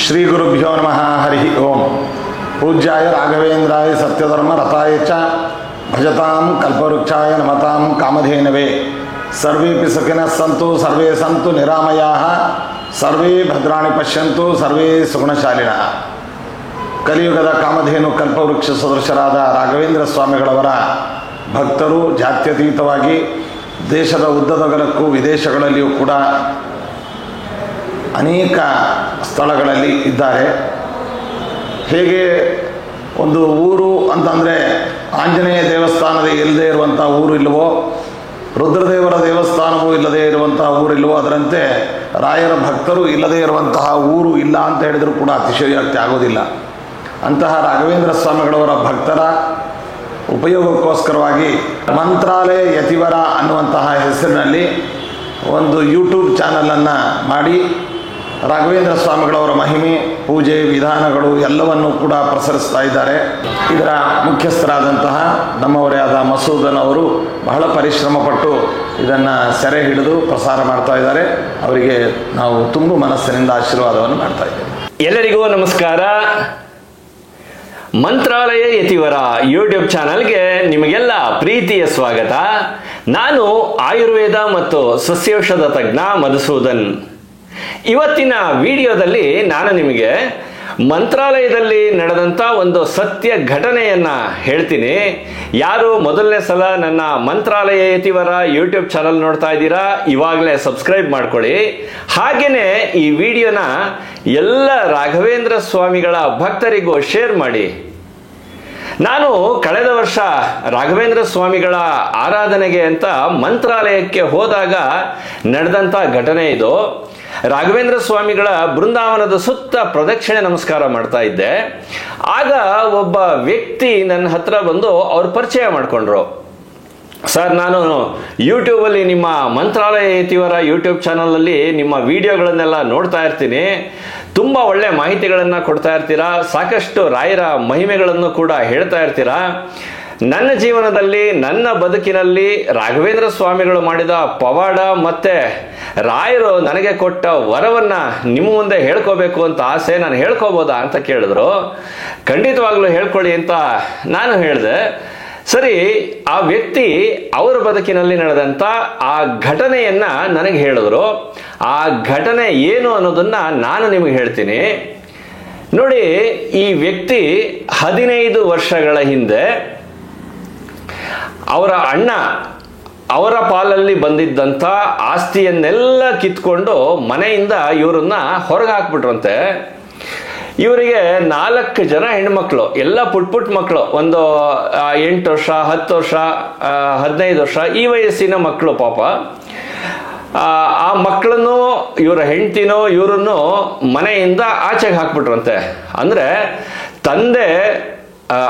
ಶ್ರೀ ಗುರುಭ್ಯೋ ನಮಃ. ಹರಿ ಓಂ. ಪೂಜ್ಯಾಯ ರಾಘವೇಂದ್ರಾಯ ಸತ್ಯಧರ್ಮ ರಥಾಯ ಚ ಭಜತಾಂ ಕಲ್ಪವೃಕ್ಷಾಯ ನಮತಾಂ ಕಾಮಧೇನವೇ. ಸರ್ವೇಪಿ ಸುಖಿನಃ ಸಂತು ಸರ್ವೇ ಸಂತು ನಿರಾಮಯಾಃ ಸರ್ವೇ ಭದ್ರಾಣಿ ಪಶ್ಯಂತು ಸರ್ವೇ ಸುಗುಣಶಾಲಿನಃ. ಕಲಿಯುಗದ ಕಾಮಧೇನು ಕಲ್ಪವೃಕ್ಷ ಸದೃಶರಾದ ರಾಘವೇಂದ್ರ ಸ್ವಾಮಿಗಳವರ ಭಕ್ತರು ಜಾತ್ಯತೀತವಾಗಿ ದೇಶದ ಉದ್ದಗಲಕ್ಕೂ ವಿದೇಶಗಳಲ್ಲಿಯೂ ಕೂಡ ಅನೇಕ ಸ್ಥಳಗಳಲ್ಲಿ ಇದ್ದಾರೆ. ಹೇಗೆ ಒಂದು ಊರು ಅಂತಂದರೆ ಆಂಜನೇಯ ದೇವಸ್ಥಾನದ ಇಲ್ಲದೆ ಇರುವಂಥ ಊರು ಇಲ್ಲವೋ, ರುದ್ರದೇವರ ದೇವಸ್ಥಾನವೂ ಇಲ್ಲದೇ ಇರುವಂತಹ ಊರಿಲ್ಲವೋ, ಅದರಂತೆ ರಾಯರ ಭಕ್ತರು ಇಲ್ಲದೇ ಇರುವಂತಹ ಊರು ಇಲ್ಲ ಅಂತ ಹೇಳಿದರೂ ಕೂಡ ಅತಿಶಯೋಕ್ತಿ ಆಗೋದಿಲ್ಲ. ಅಂತಹ ರಾಘವೇಂದ್ರ ಸ್ವಾಮಿಗಳವರ ಭಕ್ತರ ಉಪಯೋಗಕ್ಕೋಸ್ಕರವಾಗಿ ಮಂತ್ರಾಲಯ ಯತಿವರ ಅನ್ನುವಂತಹ ಹೆಸರಿನಲ್ಲಿ ಒಂದು ಯೂಟ್ಯೂಬ್ ಚಾನಲನ್ನು ಮಾಡಿ ರಾಘವೇಂದ್ರ ಸ್ವಾಮಿಗಳವರ ಮಹಿಮೆ, ಪೂಜೆ, ವಿಧಾನಗಳು ಎಲ್ಲವನ್ನೂ ಕೂಡ ಪ್ರಸರಿಸ್ತಾ ಇದ್ದಾರೆ. ಇದರ ಮುಖ್ಯಸ್ಥರಾದಂತಹ ನಮ್ಮವರೇ ಆದ ಮಸೂದನ್ ಅವರು ಬಹಳ ಪರಿಶ್ರಮಪಟ್ಟು ಇದನ್ನು ಸೆರೆ ಹಿಡಿದು ಪ್ರಸಾರ ಮಾಡ್ತಾ ಇದ್ದಾರೆ. ಅವರಿಗೆ ನಾವು ತುಂಬ ಮನಸ್ಸಿನಿಂದ ಆಶೀರ್ವಾದವನ್ನು ಮಾಡ್ತಾ ಇದ್ದೇವೆ. ಎಲ್ಲರಿಗೂ ನಮಸ್ಕಾರ. ಮಂತ್ರಾಲಯ ಯತಿವರ ಯೂಟ್ಯೂಬ್ ಚಾನಲ್ಗೆ ನಿಮಗೆಲ್ಲ ಪ್ರೀತಿಯ ಸ್ವಾಗತ. ನಾನು ಆಯುರ್ವೇದ ಮತ್ತು ಸಸ್ಯೌಷಧ ತಜ್ಞ ಮಧುಸೂದನ್. ಇವತ್ತಿನ ವಿಡಿಯೋದಲ್ಲಿ ನಾನು ನಿಮಗೆ ಮಂತ್ರಾಲಯದಲ್ಲಿ ನಡೆದಂಥ ಒಂದು ಸತ್ಯ ಘಟನೆಯನ್ನ ಹೇಳ್ತೀನಿ. ಯಾರು ಮೊದಲನೇ ಸಲ ನನ್ನ ಮಂತ್ರಾಲಯ ಯತಿವರ ಯೂಟ್ಯೂಬ್ ಚಾನಲ್ ನೋಡ್ತಾ ಇದ್ದೀರಾ, ಇವಾಗಲೇ ಸಬ್ಸ್ಕ್ರೈಬ್ ಮಾಡ್ಕೊಳ್ಳಿ. ಹಾಗೇನೆ ಈ ವಿಡಿಯೋನ ಎಲ್ಲ ರಾಘವೇಂದ್ರ ಸ್ವಾಮಿಗಳ ಭಕ್ತರಿಗೂ ಶೇರ್ ಮಾಡಿ. ನಾನು ಕಳೆದ ವರ್ಷ ರಾಘವೇಂದ್ರ ಸ್ವಾಮಿಗಳ ಆರಾಧನೆಗೆ ಅಂತ ಮಂತ್ರಾಲಯಕ್ಕೆ ಹೋದಾಗ ನಡೆದಂಥ ಘಟನೆ ಇದು. ರಾಘವೇಂದ್ರ ಸ್ವಾಮಿಗಳ ಬೃಂದಾವನದ ಸುತ್ತ ಪ್ರದಕ್ಷಿಣೆ ನಮಸ್ಕಾರ ಮಾಡ್ತಾ ಇದ್ದೆ. ಆಗ ಒಬ್ಬ ವ್ಯಕ್ತಿ ನನ್ನ ಹತ್ರ ಬಂದು ಅವ್ರ ಪರಿಚಯ ಮಾಡಿಕೊಂಡ್ರು. ಸರ್, ನಾನು ಯೂಟ್ಯೂಬಲ್ಲಿ ನಿಮ್ಮ ಮಂತ್ರಾಲಯ ಯತಿವರ ಯೂಟ್ಯೂಬ್ ಚಾನಲಲ್ಲಿ ನಿಮ್ಮ ವಿಡಿಯೋಗಳನ್ನೆಲ್ಲ ನೋಡ್ತಾ ಇರ್ತೀನಿ. ತುಂಬ ಒಳ್ಳೆ ಮಾಹಿತಿಗಳನ್ನು ಕೊಡ್ತಾ ಇರ್ತೀರಾ, ಸಾಕಷ್ಟು ರಾಯರ ಮಹಿಮೆಗಳನ್ನು ಕೂಡ ಹೇಳ್ತಾ ಇರ್ತೀರಾ. ನನ್ನ ಜೀವನದಲ್ಲಿ, ನನ್ನ ಬದುಕಿನಲ್ಲಿ ರಾಘವೇಂದ್ರ ಸ್ವಾಮಿಗಳು ಮಾಡಿದ ಪವಾಡ ಮತ್ತೆ ರಾಯರು ನನಗೆ ಕೊಟ್ಟ ವರವನ್ನ ನಿಮ್ಮ ಮುಂದೆ ಹೇಳ್ಕೋಬೇಕು ಅಂತ ಆಸೆ. ನಾನು ಹೇಳ್ಕೋಬೋದಾ ಅಂತ ಕೇಳಿದ್ರು. ಖಂಡಿತವಾಗ್ಲೂ ಹೇಳ್ಕೊಳ್ಳಿ ಅಂತ ನಾನು ಹೇಳಿದೆ. ಸರಿ, ಆ ವ್ಯಕ್ತಿ ಅವರ ಬದುಕಿನಲ್ಲಿ ನಡೆದಂತ ಆ ಘಟನೆಯನ್ನ ನನಗೆ ಹೇಳಿದ್ರು. ಆ ಘಟನೆ ಏನು ಅನ್ನೋದನ್ನ ನಾನು ನಿಮಗೆ ಹೇಳ್ತೀನಿ. ನೋಡಿ, ಈ ವ್ಯಕ್ತಿ 15 ವರ್ಷಗಳ ಹಿಂದೆ ಅವರ ಅಣ್ಣ ಅವರ ಪಾಲಲ್ಲಿ ಬಂದಿದ್ದಂಥ ಆಸ್ತಿಯನ್ನೆಲ್ಲ ಕಿತ್ಕೊಂಡು ಮನೆಯಿಂದ ಇವರನ್ನ ಹೊರಗೆ ಹಾಕ್ಬಿಟ್ರಂತೆ. ಇವರಿಗೆ 4 ಜನ ಹೆಣ್ಮಕ್ಳು, ಎಲ್ಲ ಪುಟ್ ಮಕ್ಕಳು, ಒಂದು 8 ವರ್ಷ, 10 ವರ್ಷ, 15 ವರ್ಷ ಈ ವಯಸ್ಸಿನ ಮಕ್ಕಳು. ಪಾಪ ಆ ಮಕ್ಕಳನ್ನು ಇವರ ಹೆಂಡ್ತಿನೋ ಇವರನ್ನು ಮನೆಯಿಂದ ಆಚೆಗೆ ಹಾಕ್ಬಿಟ್ರಂತೆ. ಅಂದ್ರೆ ತಂದೆ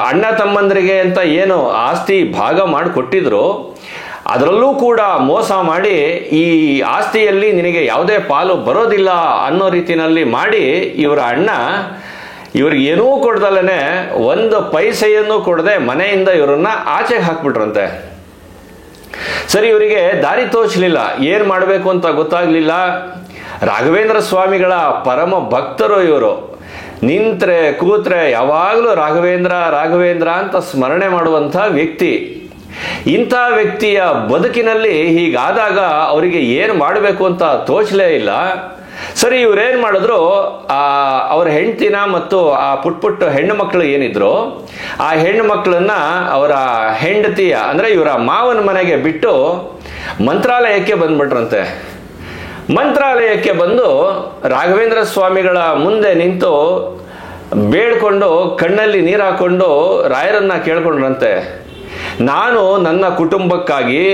ಅಣ್ಣ ತಮ್ಮಂದರಿಗೆ ಅಂತ ಏನು ಆಸ್ತಿ ಭಾಗ ಮಾಡಿ ಕೊಟ್ಟಿದ್ರು, ಅದರಲ್ಲೂ ಕೂಡ ಮೋಸ ಮಾಡಿ ಈ ಆಸ್ತಿಯಲ್ಲಿ ನಿನಗೆ ಯಾವುದೇ ಪಾಲು ಬರೋದಿಲ್ಲ ಅನ್ನೋ ರೀತಿಯಲ್ಲಿ ಮಾಡಿ ಇವರ ಅಣ್ಣ ಇವ್ರಿಗೆ ಏನೂ ಕೊಡ್ದಲ್ಲೇ, ಒಂದು ಪೈಸೆಯನ್ನು ಕೊಡದೆ ಮನೆಯಿಂದ ಇವರನ್ನ ಆಚೆಗೆ ಹಾಕ್ಬಿಟ್ರಂತೆ. ಸರಿ, ಇವರಿಗೆ ದಾರಿ ತೋಚಲಿಲ್ಲ, ಏನ್ ಮಾಡಬೇಕು ಅಂತ ಗೊತ್ತಾಗ್ಲಿಲ್ಲ. ರಾಘವೇಂದ್ರ ಸ್ವಾಮಿಗಳ ಪರಮ ಭಕ್ತರು ಇವರು. ನಿಂತ್ರೆ ಕೂತ್ರೆ ಯಾವಾಗಲೂ ರಾಘವೇಂದ್ರ ರಾಘವೇಂದ್ರ ಅಂತ ಸ್ಮರಣೆ ಮಾಡುವಂಥ ವ್ಯಕ್ತಿ. ಇಂಥ ವ್ಯಕ್ತಿಯ ಬದುಕಿನಲ್ಲಿ ಹೀಗಾದಾಗ ಅವರಿಗೆ ಏನು ಮಾಡಬೇಕು ಅಂತ ತೋಚಲೇ ಇಲ್ಲ. ಸರಿ, ಇವ್ರೇನ್ ಮಾಡಿದ್ರು, ಅವರ ಹೆಂಡ್ತಿನ ಮತ್ತು ಆ ಪುಟ್ಟ ಹೆಣ್ಣು ಮಕ್ಕಳು ಏನಿದ್ರು, ಆ ಹೆಣ್ಣು ಮಕ್ಕಳನ್ನ ಅವರ ಹೆಂಡತಿಯ ಅಂದ್ರೆ ಇವರ ಮಾವನ ಮನೆಗೆ ಬಿಟ್ಟು ಮಂತ್ರಾಲಯಕ್ಕೆ ಬಂದ್ಬಿಟ್ರಂತೆ. ಮಂತ್ರಾಲಯಕ್ಕೆ ಬಂದು ರಾಘವೇಂದ್ರ ಸ್ವಾಮಿಗಳ ಮುಂದೆ ನಿಂತು ಬೇಡ್ಕೊಂಡು ಕಣ್ಣಲ್ಲಿ ನೀರು ಹಾಕೊಂಡು ರಾಯರನ್ನ ಕೇಳ್ಕೊಂಡ್ರಂತೆ. ನಾನು ನನ್ನ ಕುಟುಂಬಕ್ಕಾಗಿ,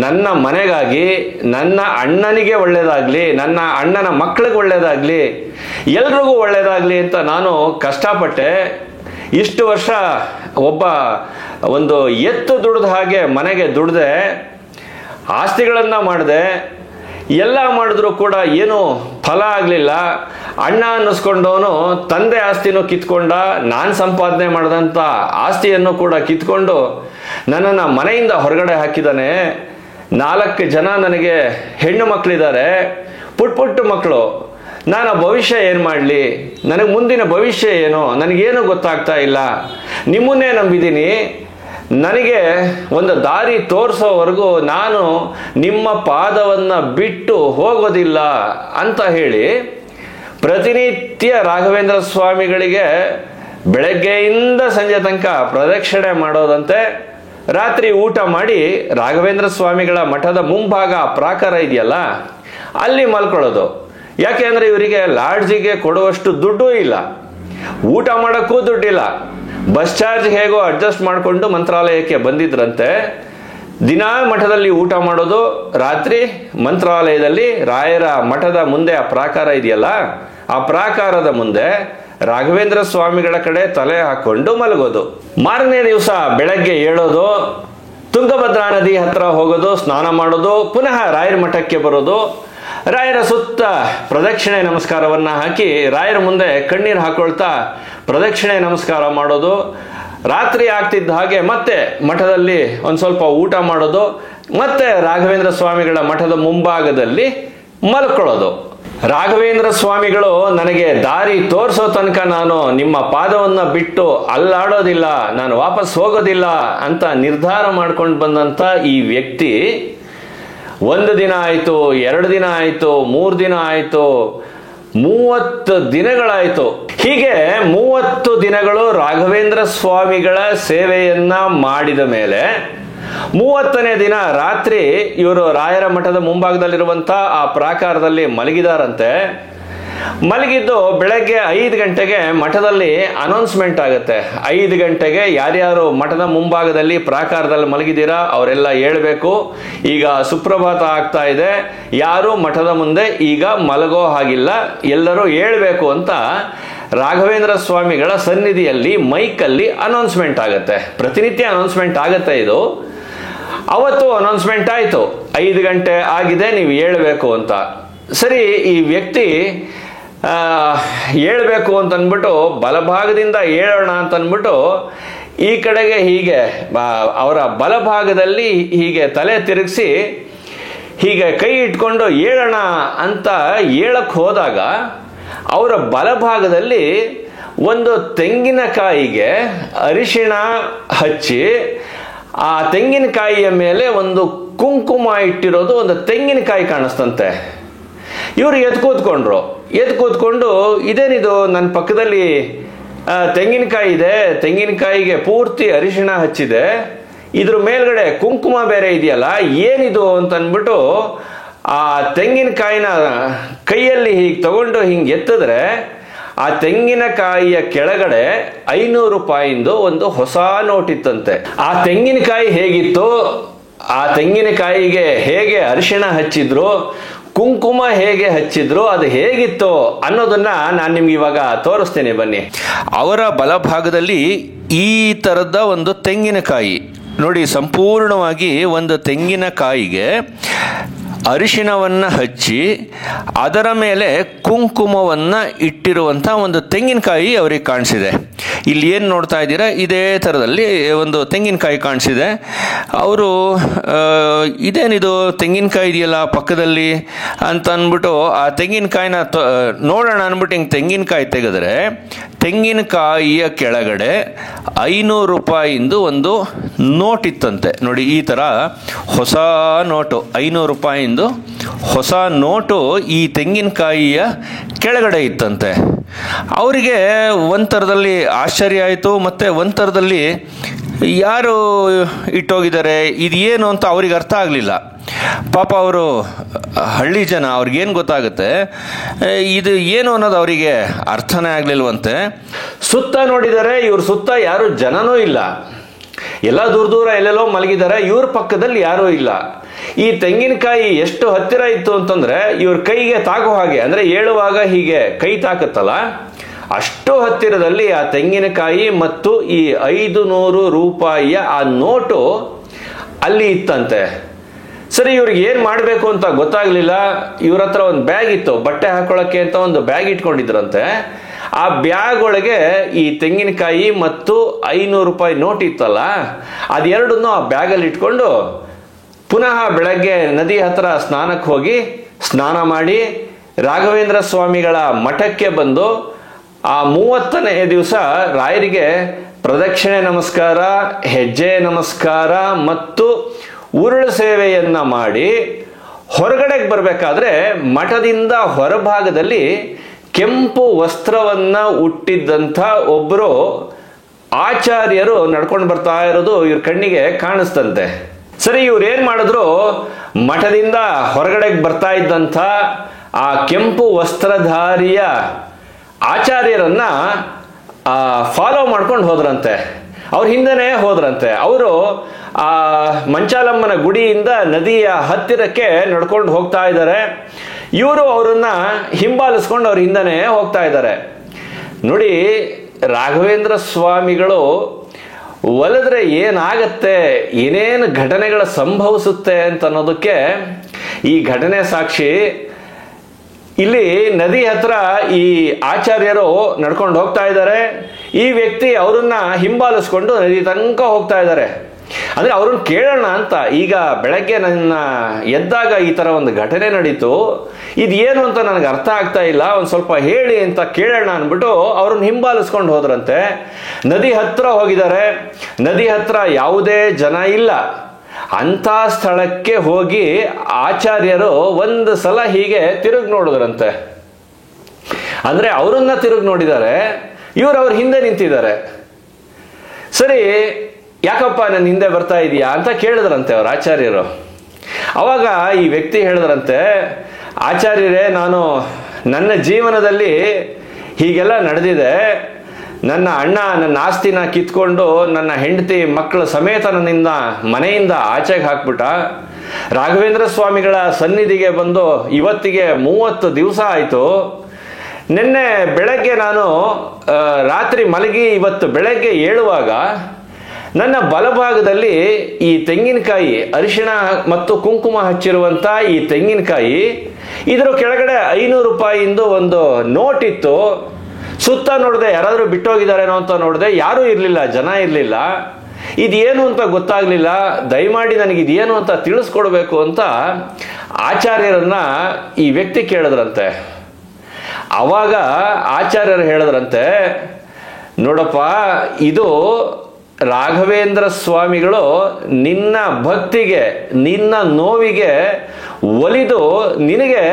ನನ್ನ ಮನೆಗಾಗಿ, ನನ್ನ ಅಣ್ಣನಿಗೆ ಒಳ್ಳೇದಾಗ್ಲಿ, ನನ್ನ ಅಣ್ಣನ ಮಕ್ಕಳಿಗೆ ಒಳ್ಳೇದಾಗ್ಲಿ, ಎಲ್ರಿಗೂ ಒಳ್ಳೇದಾಗ್ಲಿ ಅಂತ ನಾನು ಕಷ್ಟಪಟ್ಟೆ. ಇಷ್ಟು ವರ್ಷ ಒಂದು ಎತ್ತು ದುಡ್ದ ಹಾಗೆ ಮನೆಗೆ ದುಡ್ದೆ, ಆಸ್ತಿಗಳನ್ನ ಮಾಡಿದೆ, ಎಲ್ಲ ಮಾಡಿದ್ರು ಕೂಡ ಏನು ಫಲ ಆಗಲಿಲ್ಲ. ಅಣ್ಣ ಅನ್ನಿಸ್ಕೊಂಡವನು ತಂದೆ ಆಸ್ತಿನೂ ಕಿತ್ಕೊಂಡ, ನಾನು ಸಂಪಾದನೆ ಮಾಡಿದಂಥ ಆಸ್ತಿಯನ್ನು ಕೂಡ ಕಿತ್ಕೊಂಡು ನನ್ನನ್ನು ಮನೆಯಿಂದ ಹೊರಗಡೆ ಹಾಕಿದ್ದಾನೆ. 4 ಜನ ನನಗೆ ಹೆಣ್ಣು ಮಕ್ಕಳಿದ್ದಾರೆ, ಪುಟ್ಟ ಮಕ್ಕಳು. ನಾನು ಭವಿಷ್ಯ ಏನು ಮಾಡಲಿ, ನನಗೆ ಮುಂದಿನ ಭವಿಷ್ಯ ಏನು, ನನಗೇನು ಗೊತ್ತಾಗ್ತಾ ಇಲ್ಲ, ನಿಮ್ಮನ್ನೇ ನಂಬಿದ್ದೀನಿ, ನನಗೆ ಒಂದು ದಾರಿ ತೋರಿಸೋವರೆಗೂ ನಾನು ನಿಮ್ಮ ಪಾದವನ್ನು ಬಿಟ್ಟು ಹೋಗೋದಿಲ್ಲ ಅಂತ ಹೇಳಿ ಪ್ರತಿನಿತ್ಯ ರಾಘವೇಂದ್ರ ಸ್ವಾಮಿಗಳಿಗೆ ಬೆಳಗ್ಗೆಯಿಂದ ಸಂಜೆ ತನಕ ಪ್ರದಕ್ಷಿಣೆ ಮಾಡೋದಂತೆ. ರಾತ್ರಿ ಊಟ ಮಾಡಿ ರಾಘವೇಂದ್ರ ಸ್ವಾಮಿಗಳ ಮಠದ ಮುಂಭಾಗ ಪ್ರಾಕಾರ ಇದೆಯಲ್ಲ ಅಲ್ಲಿ ಮಲ್ಕೊಳ್ಳೋದು. ಯಾಕೆ ಅಂದರೆ ಇವರಿಗೆ ಲಾಡ್ಜಿಗೆ ಕೊಡುವಷ್ಟು ದುಡ್ಡು ಇಲ್ಲ, ಊಟ ಮಾಡೋಕ್ಕೂ ದುಡ್ಡಿಲ್ಲ. ಬಸ್ ಚಾರ್ಜ್ ಹೇಗೋ ಅಡ್ಜಸ್ಟ್ ಮಾಡಿಕೊಂಡು ಮಂತ್ರಾಲಯಕ್ಕೆ ಬಂದಿದ್ರಂತೆ. ದಿನಾ ಮಠದಲ್ಲಿ ಊಟ ಮಾಡೋದು, ರಾತ್ರಿ ಮಂತ್ರಾಲಯದಲ್ಲಿ ರಾಯರ ಮಠದ ಮುಂದೆ ಆ ಪ್ರಾಕಾರ ಇದೆಯಲ್ಲ ಆ ಪ್ರಾಕಾರದ ಮುಂದೆ ರಾಘವೇಂದ್ರ ಸ್ವಾಮಿಗಳ ಕಡೆ ತಲೆ ಹಾಕೊಂಡು ಮಲಗೋದು. ಮಾರನೇ ದಿವಸ ಬೆಳಗ್ಗೆ ಏಳೋದು, ತುಂಗಭದ್ರಾ ನದಿ ಹತ್ರ ಹೋಗೋದು, ಸ್ನಾನ ಮಾಡೋದು, ಪುನಃ ರಾಯರ ಮಠಕ್ಕೆ ಬರೋದು, ರಾಯರ ಸುತ್ತ ಪ್ರದಕ್ಷಿಣೆ ನಮಸ್ಕಾರವನ್ನು ಹಾಕಿ ರಾಯರ ಮುಂದೆ ಕಣ್ಣೀರು ಹಾಕೊಳ್ತಾ ಪ್ರದಕ್ಷಿಣೆ ನಮಸ್ಕಾರ ಮಾಡೋದು. ರಾತ್ರಿ ಆಗ್ತಿದ್ದ ಹಾಗೆ ಮತ್ತೆ ಮಠದಲ್ಲಿ ಒಂದು ಸ್ವಲ್ಪ ಊಟ ಮಾಡೋದು, ಮತ್ತೆ ರಾಘವೇಂದ್ರ ಸ್ವಾಮಿಗಳ ಮಠದ ಮುಂಭಾಗದಲ್ಲಿ ಮಲ್ಕೊಳ್ಳೋದು. ರಾಘವೇಂದ್ರ ಸ್ವಾಮಿಗಳು ನನಗೆ ದಾರಿ ತೋರಿಸೋ ತನಕ ನಾನು ನಿಮ್ಮ ಪಾದವನ್ನು ಬಿಟ್ಟು ಅಲ್ಲಾಡೋದಿಲ್ಲ, ನಾನು ವಾಪಸ್ ಹೋಗೋದಿಲ್ಲ ಅಂತ ನಿರ್ಧಾರ ಮಾಡ್ಕೊಂಡು ಬಂದಂಥ ಈ ವ್ಯಕ್ತಿ 1 ದಿನ ಆಯಿತು, 2 ದಿನ ಆಯಿತು, 3 ದಿನ ಆಯಿತು, 30 ದಿನಗಳಾಯಿತು. ಹೀಗೆ 30 ದಿನಗಳು ರಾಘವೇಂದ್ರ ಸ್ವಾಮಿಗಳ ಸೇವೆಯನ್ನ ಮಾಡಿದ ಮೇಲೆ 30ನೇ ದಿನ ರಾತ್ರಿ ಇವರು ರಾಯರ ಮಠದ ಮುಂಭಾಗದಲ್ಲಿರುವಂಥ ಆ ಪ್ರಾಕಾರದಲ್ಲಿ ಮಲಗಿದಾರಂತೆ. ಮಲಗಿದ್ದು ಬೆಳಗ್ಗೆ 5 ಗಂಟೆಗೆ ಮಠದಲ್ಲಿ ಅನೌನ್ಸ್ಮೆಂಟ್ ಆಗುತ್ತೆ. 5 ಗಂಟೆಗೆ ಯಾರ್ಯಾರು ಮಠದ ಮುಂಭಾಗದಲ್ಲಿ ಪ್ರಾಕಾರದಲ್ಲಿ ಮಲಗಿದ್ದೀರಾ ಅವರೆಲ್ಲ ಹೇಳ್ಬೇಕು, ಈಗ ಸುಪ್ರಭಾತ ಆಗ್ತಾ ಇದೆ, ಯಾರು ಮಠದ ಮುಂದೆ ಈಗ ಮಲಗೋ ಹಾಗಿಲ್ಲ, ಎಲ್ಲರೂ ಹೇಳ್ಬೇಕು ಅಂತ ರಾಘವೇಂದ್ರ ಸ್ವಾಮಿಗಳ ಸನ್ನಿಧಿಯಲ್ಲಿ ಮೈಕಲ್ಲಿ ಅನೌನ್ಸ್ಮೆಂಟ್ ಆಗುತ್ತೆ. ಪ್ರತಿನಿತ್ಯ ಅನೌನ್ಸ್ಮೆಂಟ್ ಆಗುತ್ತೆ ಇದು. ಅವತ್ತು ಅನೌನ್ಸ್ಮೆಂಟ್ ಆಯಿತು, 5 ಗಂಟೆ ಆಗಿದೆ, ನೀವು ಹೇಳ್ಬೇಕು ಅಂತ. ಸರಿ, ಈ ವ್ಯಕ್ತಿ ಹೇಳ್ಬೇಕು ಅಂತಂದ್ಬಿಟ್ಟು ಬಲಭಾಗದಿಂದ ಹೇಳೋಣ ಅಂತಂದ್ಬಿಟ್ಟು ಈ ಕಡೆಗೆ ಹೀಗೆ ಅವರ ಬಲಭಾಗದಲ್ಲಿ ಹೀಗೆ ತಲೆ ತಿರುಗಿಸಿ ಹೀಗೆ ಕೈ ಇಟ್ಕೊಂಡು ಹೇಳೋಣ ಅಂತ ಹೇಳಕ್ಕೆ ಹೋದಾಗ ಅವರ ಬಲಭಾಗದಲ್ಲಿ ಒಂದು ತೆಂಗಿನಕಾಯಿಗೆ ಅರಿಶಿಣ ಹಚ್ಚಿ ಆ ತೆಂಗಿನಕಾಯಿಯ ಮೇಲೆ ಒಂದು ಕುಂಕುಮ ಇಟ್ಟಿರೋದು ಒಂದು ತೆಂಗಿನಕಾಯಿ ಕಾಣಿಸ್ತಂತೆ. ಇವರು ಎದ್ದು ಕೂತ್ಕೊಂಡು ಇದೇನಿದು, ನನ್ನ ಪಕ್ಕದಲ್ಲಿ ತೆಂಗಿನಕಾಯಿ ಇದೆ, ತೆಂಗಿನಕಾಯಿಗೆ ಪೂರ್ತಿ ಅರಿಶಿಣ ಹಚ್ಚಿದೆ, ಇದ್ರ ಮೇಲ್ಗಡೆ ಕುಂಕುಮ ಬೇರೆ ಇದೆಯಲ್ಲ, ಏನಿದು ಅಂತಂದ್ಬಿಟ್ಟು ಆ ತೆಂಗಿನಕಾಯಿನ ಕೈಯಲ್ಲಿ ಹೀಗೆ ತಗೊಂಡು ಹಿಂಗೆ ಎತ್ತಿದ್ರೆ ಆ ತೆಂಗಿನಕಾಯಿಯ ಕೆಳಗಡೆ 500 ರೂಪಾಯಿಂದು ಒಂದು ಹೊಸ ನೋಟ್ ಇತ್ತಂತೆ. ಆ ತೆಂಗಿನಕಾಯಿ ಹೇಗಿತ್ತು, ಆ ತೆಂಗಿನಕಾಯಿಗೆ ಹೇಗೆ ಅರಿಶಿಣ ಹಚ್ಚಿದ್ರು, ಕುಂಕುಮ ಹೇಗೆ ಹಚ್ಚಿದ್ರು, ಅದು ಹೇಗಿತ್ತು ಅನ್ನೋದನ್ನ ನಾನು ನಿಮ್ಗೆ ಇವಾಗ ತೋರಿಸ್ತೇನೆ ಬನ್ನಿ. ಅವರ ಬಲಭಾಗದಲ್ಲಿ ಈ ಥರದ ಒಂದು ತೆಂಗಿನಕಾಯಿ ನೋಡಿ, ಸಂಪೂರ್ಣವಾಗಿ ಒಂದು ತೆಂಗಿನಕಾಯಿಗೆ ಅರಿಶಿಣವನ್ನು ಹಚ್ಚಿ ಅದರ ಮೇಲೆ ಕುಂಕುಮವನ್ನು ಇಟ್ಟಿರುವಂಥ ಒಂದು ತೆಂಗಿನಕಾಯಿ ಅವರಿಗೆ ಕಾಣಿಸಿದೆ. ಇಲ್ಲಿ ಏನು ನೋಡ್ತಾ ಇದ್ದೀರಾ, ಇದೇ ಥರದಲ್ಲಿ ಒಂದು ತೆಂಗಿನಕಾಯಿ ಕಾಣಿಸಿದೆ. ಅವರು ಇದೇನಿದು ತೆಂಗಿನಕಾಯಿ ಇದೆಯಲ್ಲ ಪಕ್ಕದಲ್ಲಿ ಅಂತ ಅಂದ್ಬಿಟ್ಟು ಆ ತೆಂಗಿನಕಾಯಿನ ನೋಡೋಣ ಅಂದ್ಬಿಟ್ಟು ಹಿಂಗೆ ತೆಂಗಿನಕಾಯಿ ತೆಗೆದ್ರೆ ತೆಂಗಿನಕಾಯಿಯ ಕೆಳಗಡೆ 500 ರೂಪಾಯಿಂದು ಒಂದು ನೋಟ್ ಇತ್ತಂತೆ. ನೋಡಿ, ಈ ಥರ ಹೊಸ ನೋಟು, 500 ರೂಪಾಯಿಂದು ಹೊಸ ನೋಟು ಈ ತೆಂಗಿನಕಾಯಿಯ ಕೆಳಗಡೆ ಇತ್ತಂತೆ. ಅವರಿಗೆ ಒಂಥರದಲ್ಲಿ ಆಶ್ಚರ್ಯ ಆಯಿತು, ಮತ್ತು ಒಂಥರದಲ್ಲಿ ಯಾರು ಇಟ್ಟೋಗಿದ್ದಾರೆ, ಇದು ಏನು ಅಂತ ಅವ್ರಿಗೆ ಅರ್ಥ ಆಗಲಿಲ್ಲ. ಪಾಪ ಅವರು ಹಳ್ಳಿ ಜನ, ಅವ್ರಿಗೇನು ಗೊತ್ತಾಗುತ್ತೆ, ಇದು ಏನು ಅನ್ನೋದು ಅವರಿಗೆ ಅರ್ಥನೇ ಆಗಲಿಲ್ವಂತೆ. ಸುತ್ತ ನೋಡಿದರೆ ಇವ್ರ ಸುತ್ತ ಯಾರು ಜನನೂ ಇಲ್ಲ, ಎಲ್ಲ ದೂರ ಎಲ್ಲೆಲ್ಲೋ ಮಲಗಿದ್ದಾರೆ, ಇವ್ರ ಪಕ್ಕದಲ್ಲಿ ಯಾರೂ ಇಲ್ಲ. ಈ ತೆಂಗಿನಕಾಯಿ ಎಷ್ಟು ಹತ್ತಿರ ಇತ್ತು ಅಂತಂದ್ರೆ ಇವ್ರ ಕೈಗೆ ತಾಕೋ ಹಾಗೆ, ಅಂದ್ರೆ ಏಳುವಾಗ ಹೀಗೆ ಕೈ ತಾಕತ್ತಲ್ಲ, ಅಷ್ಟು ಹತ್ತಿರದಲ್ಲಿ ಆ ತೆಂಗಿನಕಾಯಿ ಮತ್ತು ಈ 500 ರೂಪಾಯಿಯ ಆ ನೋಟು ಅಲ್ಲಿ ಇತ್ತಂತೆ. ಸರಿ, ಇವ್ರಿಗೆ ಏನು ಮಾಡಬೇಕು ಅಂತ ಗೊತ್ತಾಗ್ಲಿಲ್ಲ. ಇವ್ರ ಹತ್ರ ಒಂದು ಬ್ಯಾಗ್ ಇತ್ತು, ಬಟ್ಟೆ ಹಾಕೊಳ್ಳೋಕ್ಕೆ ಅಂತ ಒಂದು ಬ್ಯಾಗ್ ಇಟ್ಕೊಂಡಿದ್ರಂತೆ. ಆ ಬ್ಯಾಗ್ ಒಳಗೆ ಈ ತೆಂಗಿನಕಾಯಿ ಮತ್ತು 500 ರೂಪಾಯಿ ನೋಟ್ ಇತ್ತಲ್ಲ, ಅದೆರಡನ್ನೂ ಆ ಬ್ಯಾಗಲ್ಲಿ ಇಟ್ಕೊಂಡು ಪುನಃ ಬೆಳಗ್ಗೆ ನದಿ ಹತ್ರ ಸ್ನಾನಕ್ಕೆ ಹೋಗಿ ಸ್ನಾನ ಮಾಡಿ ರಾಘವೇಂದ್ರ ಸ್ವಾಮಿಗಳ ಮಠಕ್ಕೆ ಬಂದು ಆ 30ನೇ ದಿವಸ ರಾಯರಿಗೆ ಪ್ರದಕ್ಷಿಣೆ ನಮಸ್ಕಾರ, ಹೆಜ್ಜೆ ನಮಸ್ಕಾರ ಮತ್ತು ಉರುಳು ಸೇವೆಯನ್ನ ಮಾಡಿ ಹೊರಗಡೆಗೆ ಬರಬೇಕಾದ್ರೆ ಮಠದಿಂದ ಹೊರಭಾಗದಲ್ಲಿ ಕೆಂಪು ವಸ್ತ್ರವನ್ನ ಉಟ್ಟಿದ್ದಂಥ ಒಬ್ಬರು ಆಚಾರ್ಯರು ನಡ್ಕೊಂಡು ಬರ್ತಾ ಇರೋದು ಇವ್ರ ಕಣ್ಣಿಗೆ ಕಾಣಿಸ್ತಂತೆ. ಸರಿ, ಇವ್ರು ಏನ್ ಮಾಡಿದ್ರು, ಮಠದಿಂದ ಹೊರಗಡೆಗೆ ಬರ್ತಾ ಇದ್ದಂಥ ಆ ಕೆಂಪು ವಸ್ತ್ರಧಾರಿಯ ಆಚಾರ್ಯರನ್ನ ಫಾಲೋ ಮಾಡ್ಕೊಂಡು ಹೋದ್ರಂತೆ. ಅವ್ರ ಹಿಂದೆನೇ ಹೋದ್ರಂತೆ. ಅವರು ಆ ಮಂಚಾಲಮ್ಮನ ಗುಡಿಯಿಂದ ನದಿಯ ಹತ್ತಿರಕ್ಕೆ ನಡ್ಕೊಂಡು ಹೋಗ್ತಾ ಇದ್ದಾರೆ. ಇವರು ಅವರನ್ನ ಹಿಂಬಾಲಿಸ್ಕೊಂಡು ಅವ್ರ ಹಿಂದೆನೇ ಹೋಗ್ತಾ ಇದ್ದಾರೆ. ನೋಡಿ, ರಾಘವೇಂದ್ರ ಸ್ವಾಮಿಗಳು ಒಲಿದ್ರೆ ಏನಾಗತ್ತೆ, ಏನೇನು ಘಟನೆಗಳು ಸಂಭವಿಸುತ್ತೆ ಅಂತ ಅನ್ನೋದಕ್ಕೆ ಈ ಘಟನೆ ಸಾಕ್ಷಿ. ಇಲ್ಲಿ ನದಿ ಹತ್ರ ಈ ಆಚಾರ್ಯರು ನಡ್ಕೊಂಡು ಹೋಗ್ತಾ ಇದ್ದಾರೆ. ಈ ವ್ಯಕ್ತಿ ಅವರನ್ನ ಹಿಂಬಾಲಿಸ್ಕೊಂಡು ನದಿ ತನಕ ಹೋಗ್ತಾ ಇದ್ದಾರೆ. ಅಂದ್ರೆ ಅವ್ರನ್ನ ಕೇಳೋಣ ಅಂತ. ಈಗ ಬೆಳಗ್ಗೆ ನನ್ನ ಎದ್ದಾಗ ಈ ತರ ಒಂದು ಘಟನೆ ನಡೀತು, ಇದೇನು ಅಂತ ನನಗೆ ಅರ್ಥ ಆಗ್ತಾ ಇಲ್ಲ, ಒಂದ್ ಸ್ವಲ್ಪ ಹೇಳಿ ಅಂತ ಕೇಳೋಣ ಅಂದ್ಬಿಟ್ಟು ಅವ್ರನ್ನ ಹಿಂಬಾಲಿಸ್ಕೊಂಡು ಹೋದ್ರಂತೆ. ನದಿ ಹತ್ರ ಹೋಗಿದ್ದಾರೆ. ನದಿ ಹತ್ರ ಯಾವುದೇ ಜನ ಇಲ್ಲ. ಅಂತ ಸ್ಥಳಕ್ಕೆ ಹೋಗಿ ಆಚಾರ್ಯರು ಒಂದು ಸಲ ಹೀಗೆ ತಿರುಗಿ ನೋಡಿದ್ರಂತೆ. ಅಂದ್ರೆ ಅವರನ್ನ ತಿರುಗಿ ನೋಡಿದ್ದಾರೆ, ಇವ್ರು ಅವ್ರ ಹಿಂದೆ ನಿಂತಿದ್ದಾರೆ. ಸರಿ, ಯಾಕಪ್ಪ ನನ್ನ ಹಿಂದೆ ಬರ್ತಾ ಇದೀಯಾ ಅಂತ ಕೇಳಿದ್ರಂತೆ ಅವ್ರ ಆಚಾರ್ಯರು. ಅವಾಗ ಈ ವ್ಯಕ್ತಿ ಹೇಳಿದ್ರಂತೆ, ಆಚಾರ್ಯರೇ, ನನ್ನ ಜೀವನದಲ್ಲಿ ಹೀಗೆಲ್ಲ ನಡೆದಿದೆ. ನನ್ನ ಅಣ್ಣ ನನ್ನ ಆಸ್ತಿನ ಕಿತ್ಕೊಂಡು ನನ್ನ ಹೆಂಡತಿ ಮಕ್ಕಳ ಸಮೇತ ನನ್ನಿಂದ ಮನೆಯಿಂದ ಆಚೆಗೆ ಹಾಕ್ಬಿಟ್ಟ. ರಾಘವೇಂದ್ರ ಸ್ವಾಮಿಗಳ ಸನ್ನಿಧಿಗೆ ಬಂದು ಇವತ್ತಿಗೆ 30 ದಿವಸ ಆಯಿತು. ನಿನ್ನೆ ಬೆಳಗ್ಗೆ ನಾನು ರಾತ್ರಿ ಮಲಗಿ ಇವತ್ತು ಬೆಳಗ್ಗೆ ಏಳುವಾಗ ನನ್ನ ಬಲಭಾಗದಲ್ಲಿ ಈ ತೆಂಗಿನಕಾಯಿ, ಅರಿಶಿಣ ಮತ್ತು ಕುಂಕುಮ ಹಚ್ಚಿರುವಂತ ಈ ತೆಂಗಿನಕಾಯಿ, ಇದರ ಕೆಳಗಡೆ 500 ರೂಪಾಯಿಯಿಂದ ಒಂದು ನೋಟ್ ಇತ್ತು. ಸುತ್ತ ನೋಡಿದೆ, ಯಾರಾದ್ರೂ ಬಿಟ್ಟೋಗಿದಾರೇನೋ ಅಂತ ನೋಡಿದೆ, ಯಾರೂ ಇರ್ಲಿಲ್ಲ, ಜನ ಇರ್ಲಿಲ್ಲ. ಇದೇನು ಅಂತ ಗೊತ್ತಾಗ್ಲಿಲ್ಲ, ದಯಮಾಡಿ ನನಗೆ ಇದೇನು ಅಂತ ತಿಳಿಸ್ಕೊಡ್ಬೇಕು ಅಂತ ಆಚಾರ್ಯರನ್ನ ಈ ವ್ಯಕ್ತಿ ಕೇಳಿದ್ರಂತೆ. ಅವಾಗ ಆಚಾರ್ಯರು ಹೇಳಿದ್ರಂತೆ, ನೋಡಪ್ಪ, ಇದು ರಾಘವೇಂದ್ರ ಸ್ವಾಮಿಗಳು ನಿನ್ನ ಭಕ್ತಿಗೆ, ನಿನ್ನ ನೋವಿಗೆ ಒಲಿದು ನಿನಗೆ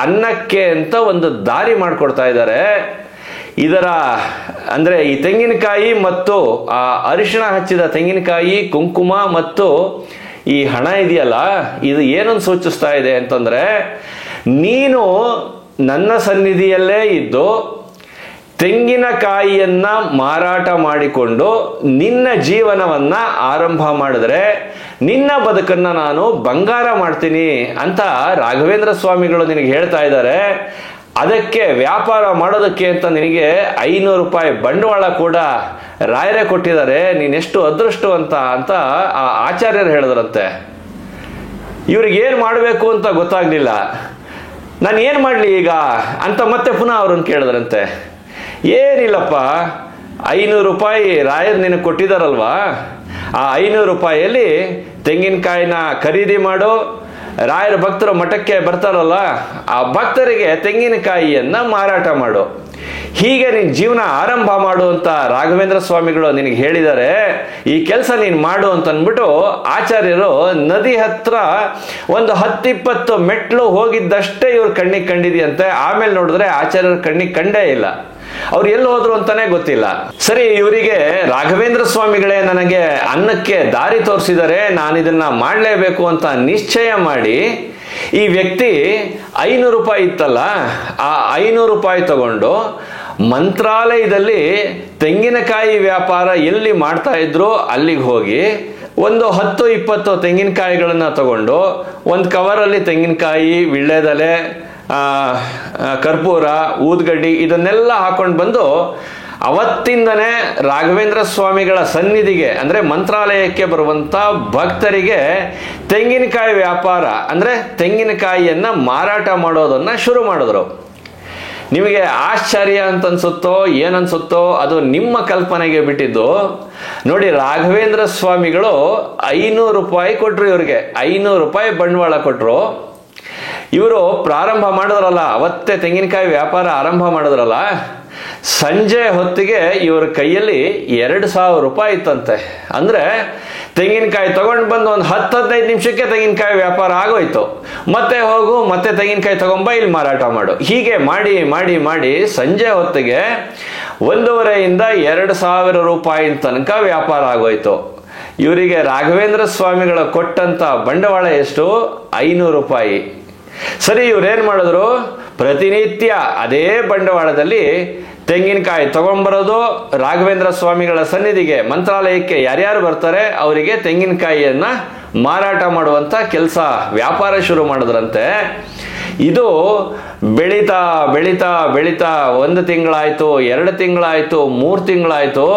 ಅನ್ನಕ್ಕೆ ಅಂತ ಒಂದು ದಾರಿ ಮಾಡಿಕೊಡ್ತಾ ಇದ್ದಾರೆ. ಇದರ ಅಂದ್ರೆ ಈ ತೆಂಗಿನಕಾಯಿ ಮತ್ತು ಆ ಅರಿಶಿಣ ಹಚ್ಚಿದ ತೆಂಗಿನಕಾಯಿ, ಕುಂಕುಮ ಮತ್ತು ಈ ಹಣ ಇದೆಯಲ್ಲ, ಇದು ಏನನ್ನು ಸೂಚಿಸ್ತಾ ಇದೆ ಅಂತಂದ್ರೆ, ನೀನು ನನ್ನ ಸನ್ನಿಧಿಯಲ್ಲೇ ಇದ್ದು ತೆಂಗಿನಕಾಯಿಯನ್ನ ಮಾರಾಟ ಮಾಡಿಕೊಂಡು ನಿನ್ನ ಜೀವನವನ್ನ ಆರಂಭ ಮಾಡಿದ್ರೆ ನಿನ್ನ ಬದುಕನ್ನ ನಾನು ಬಂಗಾರ ಮಾಡ್ತೀನಿ ಅಂತ ರಾಘವೇಂದ್ರ ಸ್ವಾಮಿಗಳು ನಿನಗೆ ಹೇಳ್ತಾ ಇದ್ದಾರೆ. ಅದಕ್ಕೆ ವ್ಯಾಪಾರ ಮಾಡೋದಕ್ಕೆ ಅಂತ ನಿನಗೆ 500 ರೂಪಾಯಿ ಬಂಡವಾಳ ಕೂಡ ರಾಯರೇ ಕೊಟ್ಟಿದ್ದಾರೆ. ನೀನೆಷ್ಟು ಅದೃಷ್ಟವಂತ ಅಂತ ಆ ಆಚಾರ್ಯರು ಹೇಳಿದ್ರಂತೆ. ಇವ್ರಿಗೆ ಏನ್ ಮಾಡಬೇಕು ಅಂತ ಗೊತ್ತಾಗ್ಲಿಲ್ಲ. ನಾನು ಏನ್ ಮಾಡ್ಲಿ ಈಗ ಅಂತ ಮತ್ತೆ ಪುನಃ ಅವ್ರನ್ನ ಕೇಳಿದ್ರಂತೆ. ಏನಿಲ್ಲಪ್ಪ, 500 ರೂಪಾಯಿ ರಾಯರು ನಿನಗೆ ಕೊಟ್ಟಿದಾರಲ್ವಾ, ಆ 500 ರೂಪಾಯಿಯಲ್ಲಿ ತೆಂಗಿನಕಾಯಿನ ಖರೀದಿ ಮಾಡು. ರಾಯರ ಭಕ್ತರು ಮಠಕ್ಕೆ ಬರ್ತಾರಲ್ಲ, ಆ ಭಕ್ತರಿಗೆ ತೆಂಗಿನಕಾಯಿಯನ್ನ ಮಾರಾಟ ಮಾಡು. ಹೀಗೆ ನಿನ್ ಜೀವನ ಆರಂಭ ಮಾಡು ಅಂತ ರಾಘವೇಂದ್ರ ಸ್ವಾಮಿಗಳು ನಿನಗೆ ಹೇಳಿದ್ದಾರೆ. ಈ ಕೆಲಸ ನೀನ್ ಮಾಡು ಅಂತ ಅಂದ್ಬಿಟ್ಟು ಆಚಾರ್ಯರು ನದಿ ಹತ್ರ ಒಂದು 10-20 ಮೆಟ್ಲು ಹೋಗಿದ್ದಷ್ಟೇ ಇವ್ರ ಕಣ್ಣಿಗೆ ಕಂಡಿದೆಯಂತೆ. ಆಮೇಲೆ ನೋಡಿದ್ರೆ ಆಚಾರ್ಯರ ಕಣ್ಣಿಗೆ ಕಂಡೇ ಇಲ್ಲ. ಅವ್ರು ಎಲ್ಲಿ ಹೋದ್ರು ಅಂತಾನೆ ಗೊತ್ತಿಲ್ಲ. ಸರಿ, ಇವರಿಗೆ ರಾಘವೇಂದ್ರ ಸ್ವಾಮಿಗಳೇ ನನಗೆ ಅನ್ನಕ್ಕೆ ದಾರಿ ತೋರಿಸಿದರೆ, ನಾನು ಇದನ್ನ ಮಾಡಲೇಬೇಕು ಅಂತ ನಿಶ್ಚಯ ಮಾಡಿ ಈ ವ್ಯಕ್ತಿ 500 ರೂಪಾಯಿ ಇತ್ತಲ್ಲ, ಆ 500 ರೂಪಾಯಿ ತಗೊಂಡು ಮಂತ್ರಾಲಯದಲ್ಲಿ ತೆಂಗಿನಕಾಯಿ ವ್ಯಾಪಾರ ಎಲ್ಲಿ ಮಾಡ್ತಾ ಇದ್ರು ಅಲ್ಲಿಗೆ ಹೋಗಿ ಒಂದು 10-20 ತೆಂಗಿನಕಾಯಿಗಳನ್ನ ತಗೊಂಡು ಒಂದು ಕವರಲ್ಲಿ ತೆಂಗಿನಕಾಯಿ, ವಿಳ್ಳೆದೆಲೆ, ಕರ್ಪೂರ, ಊದ್ಗಡ್ಡಿ ಇದನ್ನೆಲ್ಲ ಹಾಕೊಂಡು ಬಂದು ಅವತ್ತಿಂದನೇ ರಾಘವೇಂದ್ರ ಸ್ವಾಮಿಗಳ ಸನ್ನಿಧಿಗೆ ಅಂದ್ರೆ ಮಂತ್ರಾಲಯಕ್ಕೆ ಬರುವಂತ ಭಕ್ತರಿಗೆ ತೆಂಗಿನಕಾಯಿ ವ್ಯಾಪಾರ ಅಂದ್ರೆ ತೆಂಗಿನಕಾಯಿಯನ್ನ ಮಾರಾಟ ಮಾಡೋದನ್ನ ಶುರು ಮಾಡಿದ್ರು. ನಿಮಗೆ ಆಶ್ಚರ್ಯ ಅಂತ ಅನ್ಸುತ್ತೋ ಏನನ್ಸುತ್ತೋ ಅದು ನಿಮ್ಮ ಕಲ್ಪನೆಗೆ ಬಿಟ್ಟಿದ್ದು. ನೋಡಿ, ರಾಘವೇಂದ್ರ ಸ್ವಾಮಿಗಳು 500 ರೂಪಾಯಿ ಕೊಟ್ರು, ಇವ್ರಿಗೆ 500 ರೂಪಾಯಿ ಬಂಡವಾಳ ಕೊಟ್ರು. ಇವರು ಪ್ರಾರಂಭ ಮಾಡಿದ್ರಲ್ಲ, ಅವತ್ತೇ ತೆಂಗಿನಕಾಯಿ ವ್ಯಾಪಾರ ಆರಂಭ ಮಾಡಿದ್ರಲ್ಲ, ಸಂಜೆ ಹೊತ್ತಿಗೆ ಇವರ ಕೈಯಲ್ಲಿ 2,000 ರೂಪಾಯಿ ಇತ್ತಂತೆ. ಅಂದ್ರೆ ತೆಂಗಿನಕಾಯಿ ತಗೊಂಡು ಬಂದು ಒಂದು 10-15 ನಿಮಿಷಕ್ಕೆ ತೆಂಗಿನಕಾಯಿ ವ್ಯಾಪಾರ ಆಗೋಯ್ತು. ಮತ್ತೆ ಹೋಗು, ಮತ್ತೆ ತೆಂಗಿನಕಾಯಿ ತಗೊಂಬ, ಇಲ್ಲಿ ಮಾರಾಟ ಮಾಡು. ಹೀಗೆ ಮಾಡಿ ಮಾಡಿ ಮಾಡಿ ಸಂಜೆ ಹೊತ್ತಿಗೆ 1,500 2,000 ರೂಪಾಯಿ ತನಕ ವ್ಯಾಪಾರ ಆಗೋಯ್ತು. ಇವರಿಗೆ ರಾಘವೇಂದ್ರ ಸ್ವಾಮಿಗಳ ಕೊಟ್ಟಂತ ಬಂಡವಾಳ ಎಷ್ಟು? 500 ರೂಪಾಯಿ. ಸರಿ, ಇವ್ರೇನ್ ಮಾಡಿದ್ರು, ಪ್ರತಿನಿತ್ಯ ಅದೇ ಬಂಡವಾಳದಲ್ಲಿ ತೆಂಗಿನಕಾಯಿ ತಗೊಂಡ್ಬರೋದು, ರಾಘವೇಂದ್ರ ಸ್ವಾಮಿಗಳ ಸನ್ನಿಧಿಗೆ ಮಂತ್ರಾಲಯಕ್ಕೆ ಯಾರ್ಯಾರು ಬರ್ತಾರೆ ಅವರಿಗೆ ತೆಂಗಿನಕಾಯಿಯನ್ನ ಮಾರಾಟ ಮಾಡುವಂತ ಕೆಲಸ, ವ್ಯಾಪಾರ ಶುರು ಮಾಡಿದ್ರಂತೆ. ಇದು ಬೆಳೀತಾ ಬೆಳೀತಾ ಬೆಳೀತಾ 1 ತಿಂಗಳಾಯ್ತು, 2 ತಿಂಗಳಾಯ್ತು, 3 ತಿಂಗಳಾಯ್ತು.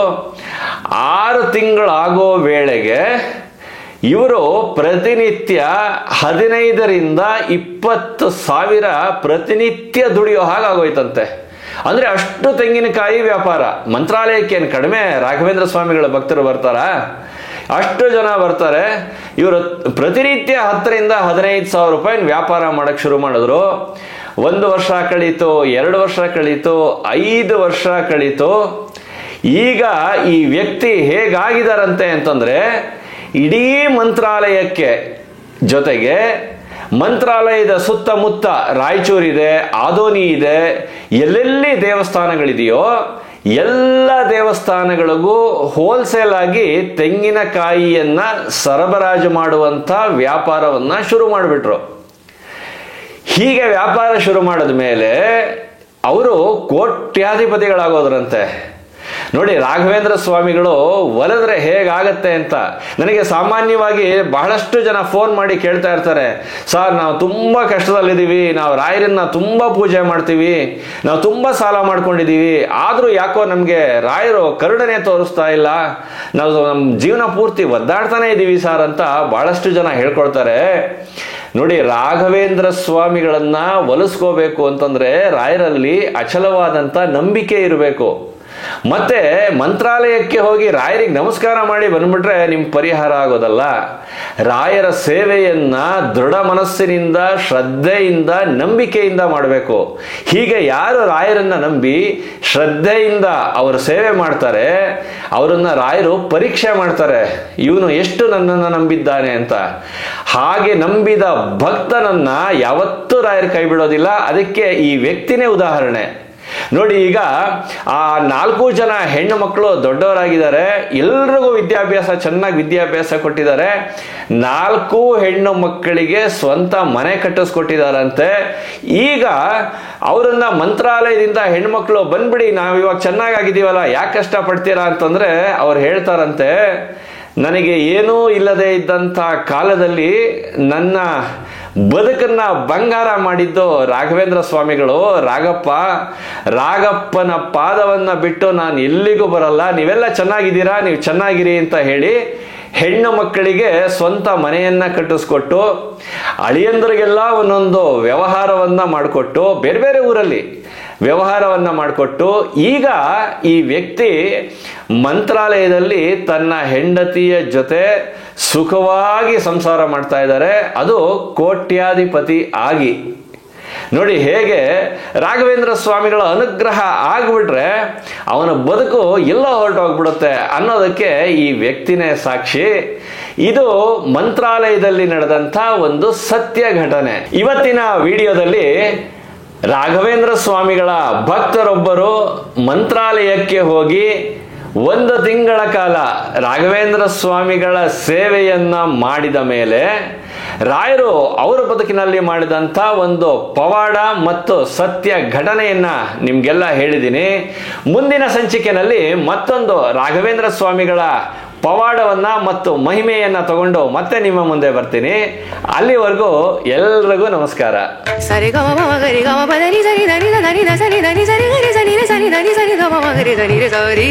6 ತಿಂಗಳಾಗೋ ವೇಳೆಗೆ ಇವರು ಪ್ರತಿನಿತ್ಯ 15ರಿಂದ 20 ಸಾವಿರ ಪ್ರತಿನಿತ್ಯ ದುಡಿಯೋ ಹಾಗಾಗೋಯ್ತಂತೆ. ಅಂದ್ರೆ ಅಷ್ಟು ತೆಂಗಿನಕಾಯಿ ವ್ಯಾಪಾರ. ಮಂತ್ರಾಲಯಕ್ಕೆ ಏನು ಕಡಿಮೆ ರಾಘವೇಂದ್ರ ಸ್ವಾಮಿಗಳ ಭಕ್ತರು ಬರ್ತಾರ? ಅಷ್ಟು ಜನ ಬರ್ತಾರೆ. ಇವರು ಪ್ರತಿನಿತ್ಯ 10ರಿಂದ 15 ಸಾವಿರ ರೂಪಾಯಿ ವ್ಯಾಪಾರ ಮಾಡಕ್ ಶುರು ಮಾಡಿದ್ರು. 1 ವರ್ಷ ಕಳೀತು, 2 ವರ್ಷ ಕಳೀತು, 5 ವರ್ಷ ಕಳೀತು. ಈಗ ಈ ವ್ಯಕ್ತಿ ಹೇಗಾಗಿದಾರಂತೆ ಅಂತಂದ್ರೆ, ಇಡೀ ಮಂತ್ರಾಲಯಕ್ಕೆ ಜೊತೆಗೆ ಮಂತ್ರಾಲಯದ ಸುತ್ತಮುತ್ತ ರಾಯಚೂರಿದೆ, ಆದೋನಿ ಇದೆ, ಎಲ್ಲೆಲ್ಲಿ ದೇವಸ್ಥಾನಗಳಿದೆಯೋ ಎಲ್ಲ ದೇವಸ್ಥಾನಗಳಿಗೂ ಹೋಲ್ಸೇಲ್ ಆಗಿ ತೆಂಗಿನಕಾಯಿಯನ್ನ ಸರಬರಾಜು ಮಾಡುವಂತ ವ್ಯಾಪಾರವನ್ನ ಶುರು ಮಾಡಿಬಿಟ್ರು. ಹೀಗೆ ವ್ಯಾಪಾರ ಶುರು ಮಾಡಿದ ಮೇಲೆ ಅವರು ಕೋಟ್ಯಾಧಿಪತಿಗಳಾಗೋದ್ರಂತೆ. ನೋಡಿ, ರಾಘವೇಂದ್ರ ಸ್ವಾಮಿಗಳು ಒಲಿದ್ರೆ ಹೇಗಾಗತ್ತೆ ಅಂತ ನನಗೆ ಸಾಮಾನ್ಯವಾಗಿ ಬಹಳಷ್ಟು ಜನ ಫೋನ್ ಮಾಡಿ ಕೇಳ್ತಾ ಇರ್ತಾರೆ. ಸರ್, ನಾವು ತುಂಬಾ ಕಷ್ಟದಲ್ಲಿದ್ದೀವಿ, ನಾವು ರಾಯರನ್ನ ತುಂಬಾ ಪೂಜೆ ಮಾಡ್ತೀವಿ, ನಾವು ತುಂಬಾ ಸಾಲ ಮಾಡ್ಕೊಂಡಿದ್ದೀವಿ, ಆದ್ರೂ ಯಾಕೋ ನಮ್ಗೆ ರಾಯರು ಕರುಣನೆ ತೋರಿಸ್ತಾ ಇಲ್ಲ, ನಾವು ನಮ್ಮ ಜೀವನ ಪೂರ್ತಿ ಒದ್ದಾಡ್ತಾನೆ ಇದ್ದೀವಿ ಸರ್ ಅಂತ ಬಹಳಷ್ಟು ಜನ ಹೇಳ್ಕೊಳ್ತಾರೆ. ನೋಡಿ, ರಾಘವೇಂದ್ರ ಸ್ವಾಮಿಗಳನ್ನ ಒಲಿಸ್ಕೋಬೇಕು ಅಂತಂದ್ರೆ ರಾಯರಲ್ಲಿ ಅಚಲವಾದಂತ ನಂಬಿಕೆ ಇರಬೇಕು. ಮತ್ತೆ ಮಂತ್ರಾಲಯಕ್ಕೆ ಹೋಗಿ ರಾಯರಿಗೆ ನಮಸ್ಕಾರ ಮಾಡಿ ಬಂದ್ಬಿಟ್ರೆ ನಿಮ್ ಪರಿಹಾರ ಆಗೋದಲ್ಲ. ರಾಯರ ಸೇವೆಯನ್ನ ದೃಢ ಮನಸ್ಸಿನಿಂದ, ಶ್ರದ್ಧೆಯಿಂದ, ನಂಬಿಕೆಯಿಂದ ಮಾಡಬೇಕು. ಹೀಗೆ ಯಾರು ರಾಯರನ್ನ ನಂಬಿ ಶ್ರದ್ಧೆಯಿಂದ ಅವರ ಸೇವೆ ಮಾಡ್ತಾರೆ, ಅವರನ್ನ ರಾಯರು ಪರೀಕ್ಷೆ ಮಾಡ್ತಾರೆ, ಇವನು ಎಷ್ಟು ನನ್ನನ್ನು ನಂಬಿದ್ದಾನೆ ಅಂತ. ಹಾಗೆ ನಂಬಿದ ಭಕ್ತನನ್ನ ಯಾವತ್ತೂ ರಾಯರು ಕೈ ಬಿಡೋದಿಲ್ಲ. ಅದಕ್ಕೆ ಈ ವ್ಯಕ್ತಿನೇ ಉದಾಹರಣೆ. ನೋಡಿ, ಈಗ ಆ 4 ಜನ ಹೆಣ್ಣು ಮಕ್ಕಳು ದೊಡ್ಡವರಾಗಿದ್ದಾರೆ, ಎಲ್ರಿಗೂ ಚೆನ್ನಾಗಿ ವಿದ್ಯಾಭ್ಯಾಸ ಕೊಟ್ಟಿದ್ದಾರೆ. 4 ಹೆಣ್ಣು ಮಕ್ಕಳಿಗೆ ಸ್ವಂತ ಮನೆ ಕಟ್ಟಿಸ್ಕೊಟ್ಟಿದಾರಂತೆ. ಈಗ ಅವರನ್ನ ಮಂತ್ರಾಲಯದಿಂದ ಹೆಣ್ಮಕ್ಳು ಬಂದ್ಬಿಡಿ, ನಾವು ಇವಾಗ ಚೆನ್ನಾಗಿದ್ದೀವಲ್ಲ, ಯಾಕೆ ಕಷ್ಟ ಪಡ್ತೀರಾ ಅಂತಂದ್ರೆ ಅವ್ರು ಹೇಳ್ತಾರಂತೆ, ನನಗೆ ಏನೂ ಇಲ್ಲದೆ ಇದ್ದಂಥ ಕಾಲದಲ್ಲಿ ನನ್ನ ಬದುಕನ್ನ ಬಂಗಾರ ಮಾಡಿದ್ದು ರಾಘವೇಂದ್ರ ಸ್ವಾಮಿಗಳು. ರಾಗಪ್ಪನ ಪಾದವನ್ನ ಬಿಟ್ಟು ನಾನು ಎಲ್ಲಿಗೂ ಬರಲ್ಲ, ನೀವೆಲ್ಲ ಚೆನ್ನಾಗಿದ್ದೀರಾ, ನೀವು ಚೆನ್ನಾಗಿರಿ ಅಂತ ಹೇಳಿ ಹೆಣ್ಣು ಮಕ್ಕಳಿಗೆ ಸ್ವಂತ ಮನೆಯನ್ನ ಕಟ್ಟಿಸ್ಕೊಟ್ಟು, ಅಳಿಯಂದ್ರಿಗೆಲ್ಲ ಒಂದೊಂದು ವ್ಯವಹಾರವನ್ನ ಮಾಡಿಕೊಟ್ಟು, ಬೇರೆ ಬೇರೆ ಊರಲ್ಲಿ ವ್ಯವಹಾರವನ್ನ ಮಾಡಿಕೊಟ್ಟು, ಈಗ ಈ ವ್ಯಕ್ತಿ ಮಂತ್ರಾಲಯದಲ್ಲಿ ತನ್ನ ಹೆಂಡತಿಯ ಜೊತೆ ಸುಖವಾಗಿ ಸಂಸಾರ ಮಾಡ್ತಾ ಇದ್ದಾರೆ, ಅದು ಕೋಟ್ಯಾಧಿಪತಿ ಆಗಿ. ನೋಡಿ ಹೇಗೆ ರಾಘವೇಂದ್ರ ಸ್ವಾಮಿಗಳ ಅನುಗ್ರಹ ಆಗ್ಬಿಟ್ರೆ ಅವನ ಬದುಕು ಎಲ್ಲ ಹೊರಟೋಗ್ಬಿಡುತ್ತೆ ಅನ್ನೋದಕ್ಕೆ ಈ ವ್ಯಕ್ತಿನೇ ಸಾಕ್ಷಿ. ಇದು ಮಂತ್ರಾಲಯದಲ್ಲಿ ನಡೆದಂತ ಒಂದು ಸತ್ಯ ಘಟನೆ. ಇವತ್ತಿನ ವಿಡಿಯೋದಲ್ಲಿ ರಾಘವೇಂದ್ರ ಸ್ವಾಮಿಗಳ ಭಕ್ತರೊಬ್ಬರು ಮಂತ್ರಾಲಯಕ್ಕೆ ಹೋಗಿ 1 ತಿಂಗಳ ಕಾಲ ರಾಘವೇಂದ್ರ ಸ್ವಾಮಿಗಳ ಸೇವೆಯನ್ನ ಮಾಡಿದ ಮೇಲೆ ರಾಯರು ಅವರ ಬದುಕಿನಲ್ಲಿ ಮಾಡಿದಂಥ ಒಂದು ಪವಾಡ ಮತ್ತು ಸತ್ಯ ಘಟನೆಯನ್ನ ನಿಮ್ಗೆಲ್ಲ ಹೇಳಿದ್ದೀನಿ. ಮುಂದಿನ ಸಂಚಿಕೆಯಲ್ಲಿ ಮತ್ತೊಂದು ರಾಘವೇಂದ್ರ ಸ್ವಾಮಿಗಳ ಪವಾಡವನ್ನ ಮತ್ತು ಮಹಿಮೆಯನ್ನ ತಗೊಂಡು ಮತ್ತೆ ನಿಮ್ಮ ಮುಂದೆ ಬರ್ತೀನಿ. ಅಲ್ಲಿವರೆಗೂ ಎಲ್ರಿಗೂ ನಮಸ್ಕಾರ. ಸರಿ ಗಮ ಗರಿ ಗಮ ಪದನಿ ಸರಿ ಧನಿ ಧನಿ ಧ ಸರಿ ಧನಿ ಸರಿ ಗರಿ ಸರಿ ಸರಿ ಧನಿ ಸರಿ ಗಮ ಗರಿ ಧನಿ ಸರಿ